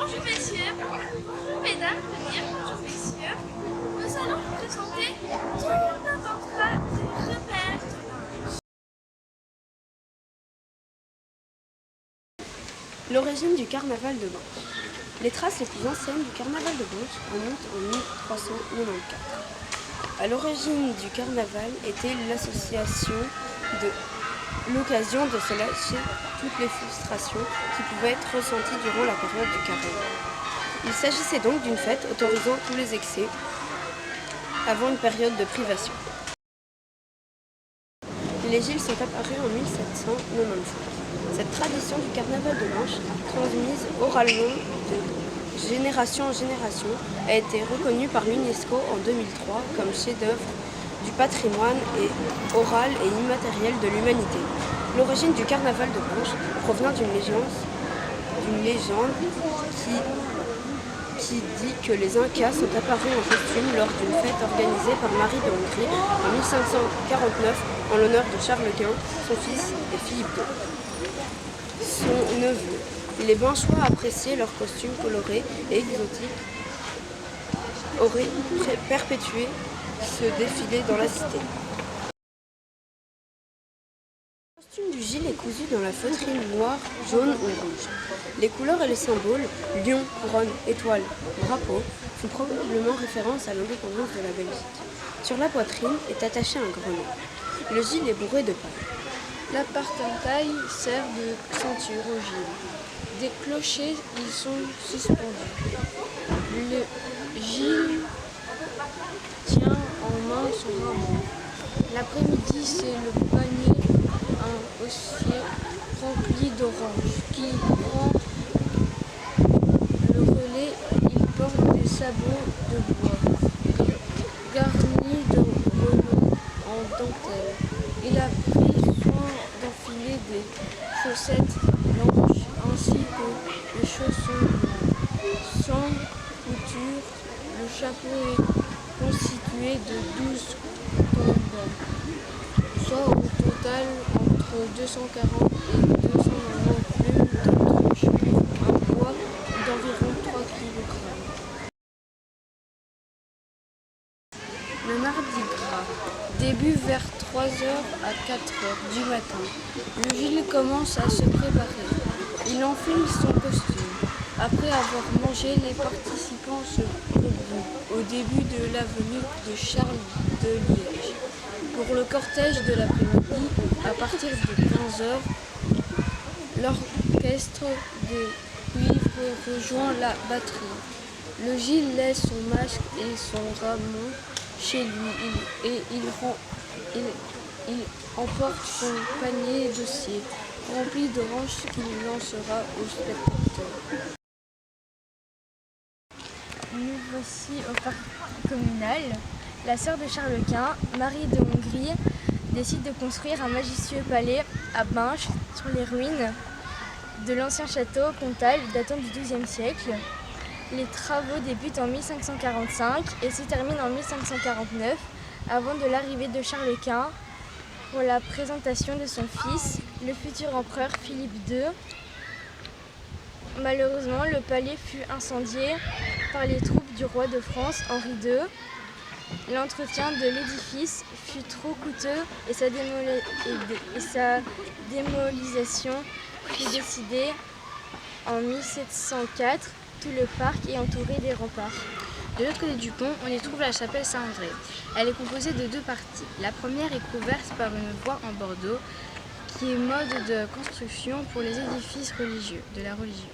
Bonjour messieurs, bonjour mesdames, bonjour messieurs. Nous allons vous présenter tout un endroit des repères de l'Ange. L'origine du carnaval de Binche. Les traces les plus anciennes du carnaval de Binche remontent en 1394. À l'origine du carnaval était l'association de l'occasion de se lâcher toutes les frustrations qui pouvaient être ressenties durant la période du carême. Il s'agissait donc d'une fête autorisant tous les excès avant une période de privation. Les gilets sont apparus en 1795. Cette tradition du carnaval de Binche, transmise oralement de génération en génération, a été reconnue par l'UNESCO en 2003 comme chef-d'œuvre du patrimoine oral et immatériel de l'humanité. L'origine du carnaval de Binche provient d'une légende qui dit que les Incas sont apparus en costume lors d'une fête organisée par Marie de Hongrie en 1549 en l'honneur de Charles Quint, son fils et Philippe II. Son neveu. Les Binchois appréciaient leurs costumes colorés et exotiques, auraient perpétué ce défilé dans la cité. Le costume du gilet est cousu dans la feutrine noire, jaune ou rouge. Les couleurs et les symboles, lion, couronne, étoile, drapeau, font probablement référence à l'indépendance de la Belgique. Sur la poitrine est attaché un grenon. Le gilet est bourré de paille. La partentaille sert de ceinture au gilet. Des clochers y sont suspendus. Le gilet tient en main son rameau. L'après-midi, c'est le panier, un osier rempli d'oranges, qui prend le relais. Il porte des sabots de bois, garnis de relons en dentelle. Il a pris soin d'enfiler des chaussettes blanches ainsi que des chaussons blancs. Sans couture, le chapeau est constitué de 12 tombants, soit au total entre 240 et 290 plumes de tranche, un poids d'environ 3 kg. Le mardi gras début vers 3h à 4h du matin. Le gilet commence à se préparer. Il enfile son costume. Après avoir mangé, les participants se regroupent au début de l'avenue de Charles de Liège. Pour le cortège de l'après-midi, à partir de 15h, l'orchestre des cuivres rejoint la batterie. Le gilet laisse son masque et son rameau chez lui et il emporte son panier d'osier rempli d'oranges qu'il lancera aux spectateurs. Nous voici au parc communal. La sœur de Charles Quint, Marie de Hongrie, décide de construire un majestueux palais à Binche, sur les ruines de l'ancien château comtal datant du XIIe siècle. Les travaux débutent en 1545 et se terminent en 1549, avant de l'arrivée de Charles Quint pour la présentation de son fils, le futur empereur Philippe II. Malheureusement, le palais fut incendié par les troupes du roi de France, Henri II. L'entretien de l'édifice fut trop coûteux et sa démolisation fut décidée en 1704. Tout le parc est entouré des remparts. De l'autre côté du pont, on y trouve la chapelle Saint-André. Elle est composée de deux parties. La première est couverte par une voie en bordeaux, qui est mode de construction pour les édifices religieux, de la religion.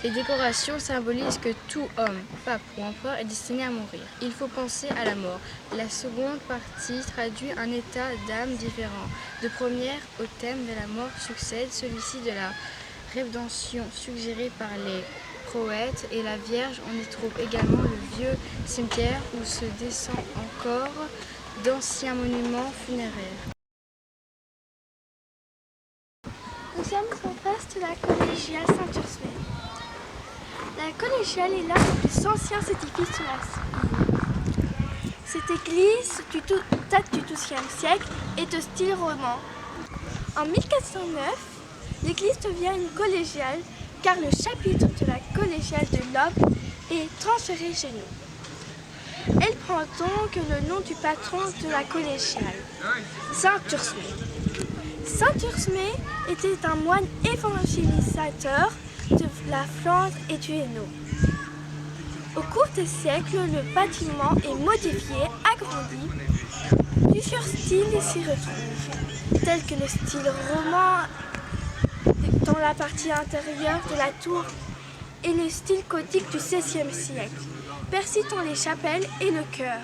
Les décorations symbolisent que tout homme, pape ou empereur est destiné à mourir. Il faut penser à la mort. La seconde partie traduit un état d'âme différent. De première, au thème de la mort succède celui-ci de la rédemption suggéré par les poètes et la Vierge. On y trouve également le vieux cimetière où se descend encore d'anciens monuments funéraires. Nous sommes en face de la collégiale Saint-Ursule. La collégiale est l'un des plus anciens édifices de la ville. Cette église date du XIIe siècle et de style roman. En 1409, l'église devient une collégiale car le chapitre de la collégiale de l'Aube est transférée chez nous. Elle prend donc le nom du patron de la collégiale, Saint Ursmé. Saint Ursmé était un moine évangélisateur de la Flandre et du Hainaut. Au cours des siècles, le bâtiment est modifié, agrandi. Plusieurs styles s'y retrouvent, tels que le style roman dans la partie intérieure de la tour et le style gothique du XVIe siècle, percé dans les chapelles et le chœur.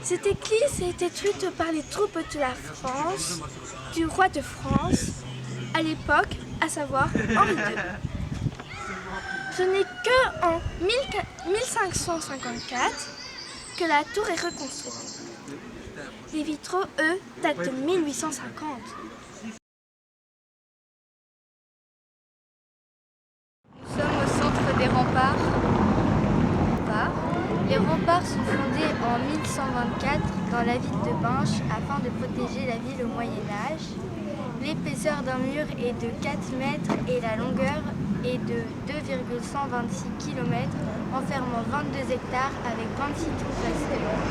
Cette église a été détruite par les troupes de la France, du roi de France, à l'époque, à savoir Henri II. Ce n'est qu'en 1554 que la tour est reconstruite. Les vitraux, eux, datent de 1850. Nous sommes au centre des remparts. Les remparts sont fondés en 1124 dans la ville de Binche afin de protéger la ville au Moyen-Âge. L'épaisseur d'un mur est de 4 mètres et la longueur est de 2,126 km, enfermant 22 hectares avec 26 tours restantes.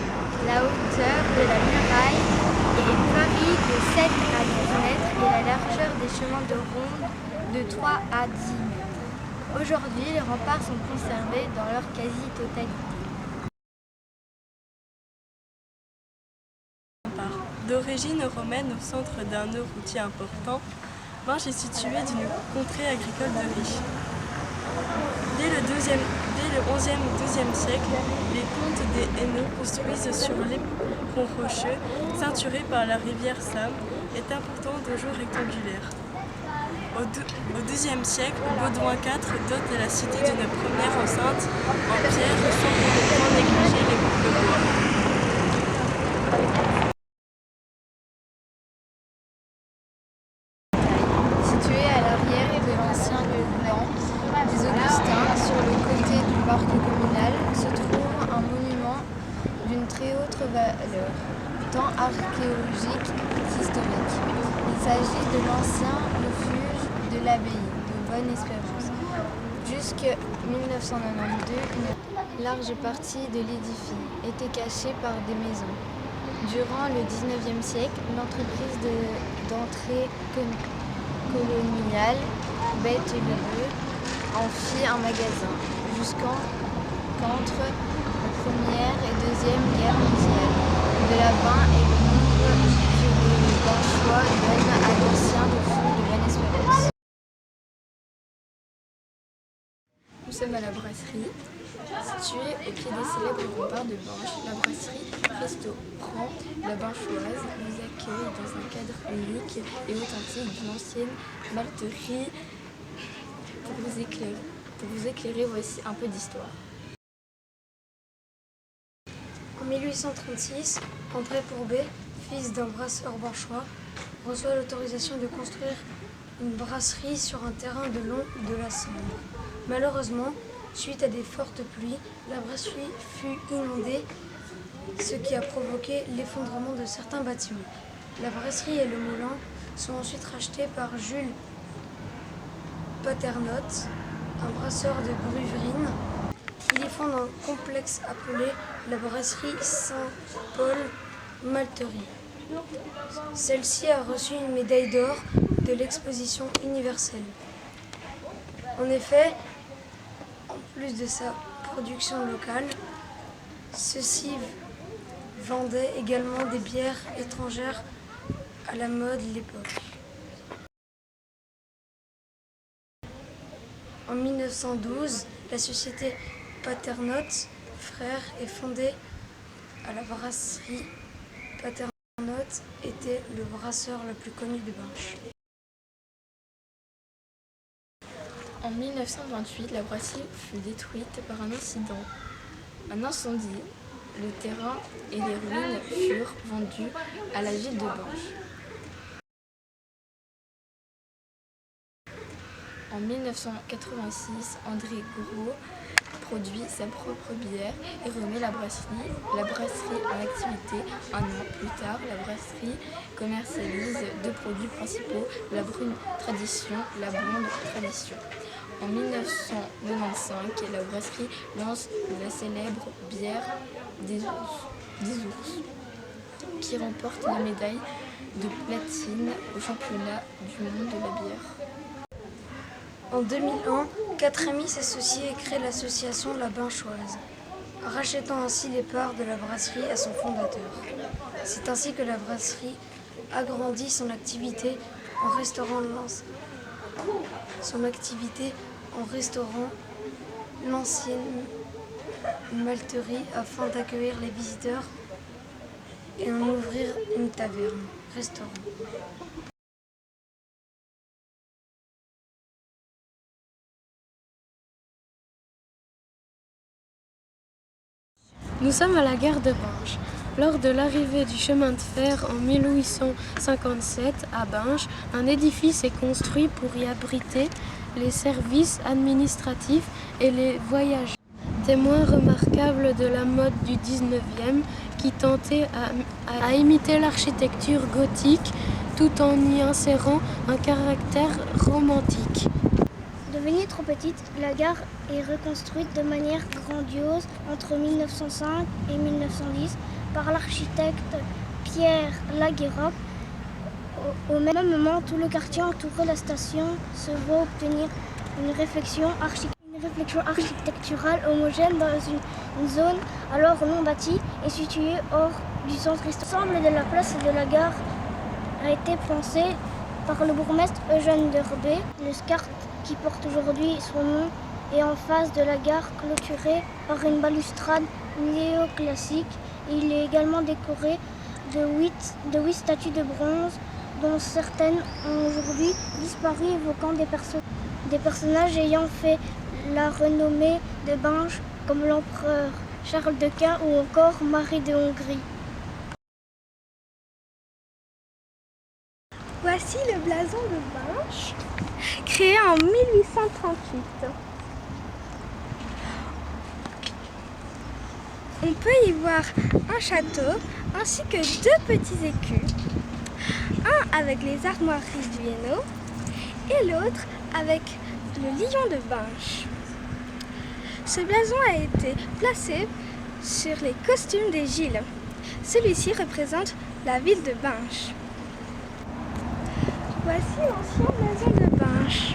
La hauteur de la muraille varie de 7 à 12 mètres et la largeur des chemins de ronde de 3 à 10 mètres. Aujourd'hui, les remparts sont conservés dans leur quasi-totalité. D'origine romaine au centre d'un nœud routier important, Binche est située d'une contrée agricole de riches. Dès le 11e ou 12e siècle, les comtes des Hainaut construisent sur l'éperon rocheux, ceinturé par la rivière Sam, est important d'ojo rectangulaire. Au XIIe siècle, Baudouin IV dote la cité d'une première enceinte en pierre sans pour autant négliger les groupes de bois. Situé à l'arrière de l'ancien lieu blanc des Augustins, sur le côté du parc communal, se trouve un monument d'une très haute valeur, tant archéologique qu'historique. Il s'agit de l'ancien refuge de l'abbaye de Bonne-Espérance. Jusqu'en 1992, une large partie de l'édifice était cachée par des maisons. Durant le XIXe siècle, l'entreprise d'entrée coloniale Bête-le-Bœuf en fit un magasin, jusqu'entre la Première et Deuxième Guerre mondiale. De la vin et le nombre que les Binchois donnent à l'ancien refuge de Bonne-Espérance. Nous sommes à la brasserie, située au pied des célèbres remparts de Binche. La brasserie Restaurant La Binchoise vous accueille dans un cadre unique et authentique d'une ancienne malterie. Pour vous éclairer, voici un peu d'histoire. En 1836, André Pourbet, fils d'un brasseur binchois, reçoit l'autorisation de construire une brasserie sur un terrain de long de la Sambre. Malheureusement, suite à des fortes pluies, la brasserie fut inondée, ce qui a provoqué l'effondrement de certains bâtiments. La brasserie et le moulin sont ensuite rachetés par Jules Paternotte, un brasseur de Bruverine. Il y fonde un complexe appelé la brasserie Saint-Paul Malterie. Celle-ci a reçu une médaille d'or de l'exposition universelle. En effet, en plus de sa production locale, ceux-ci vendaient également des bières étrangères à la mode l'époque. En 1912, la société Paternotte Frères est fondée à la brasserie Paternotte était le brasseur le plus connu de Binche. En 1928, la brasserie fut détruite par un incident. Un incendie, le terrain et les ruines furent vendus à la ville de Binche. En 1986, André Gros produit sa propre bière et remet la brasserie en activité. Un an plus tard, la brasserie commercialise deux produits principaux, la brune tradition, la blonde tradition. En 1995, la brasserie lance la célèbre bière des ours, qui remporte la médaille de platine au championnat du monde de la bière. En 2001, 4 amis s'associent et créent l'association La Binchoise, rachetant ainsi les parts de la brasserie à son fondateur. C'est ainsi que la brasserie agrandit son activité en restaurant l'ancienne malterie afin d'accueillir les visiteurs et en ouvrir une taverne-restaurant. Nous sommes à la gare de Binche. Lors de l'arrivée du chemin de fer en 1857 à Binche, un édifice est construit pour y abriter les services administratifs et les voyageurs. Témoin remarquable de la mode du 19e qui tentait à imiter l'architecture gothique tout en y insérant un caractère romantique. Devenue trop petite, la gare est reconstruite de manière grandiose entre 1905 et 1910 par l'architecte Pierre Laguerre. Au même moment, tout le quartier entourant la station se voit obtenir une réflexion architecturale homogène dans une zone alors non bâtie et située hors du centre historique. L'ensemble de la place et de la gare a été pensé par le bourgmestre Eugène Derbé. Le SCART qui porte aujourd'hui son nom est en face de la gare, clôturé par une balustrade néoclassique. Il est également décoré de 8 statues de bronze, dont certaines ont aujourd'hui disparu, évoquant des personnages ayant fait la renommée de Binche, comme l'empereur Charles de Quint ou encore Marie de Hongrie. Voici le blason de Binche, créé en 1838. On peut y voir un château ainsi que 2 petits écus, un avec les armoiries du Hainaut et l'autre avec le lion de Binche. Ce blason a été placé sur les costumes des Gilles. Celui-ci représente la ville de Binche. Voici l'ancien blason de Binche,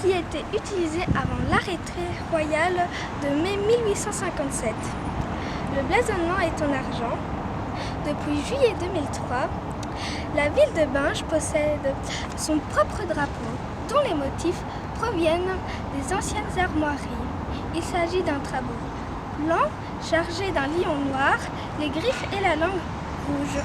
qui était utilisé avant l'arrêté royal de mai 1857. Le blasonnement est en argent. Depuis juillet 2003, la ville de Binche possède son propre drapeau, dont les motifs proviennent des anciennes armoiries. Il s'agit d'un drapeau blanc chargé d'un lion noir, les griffes et la langue rouge.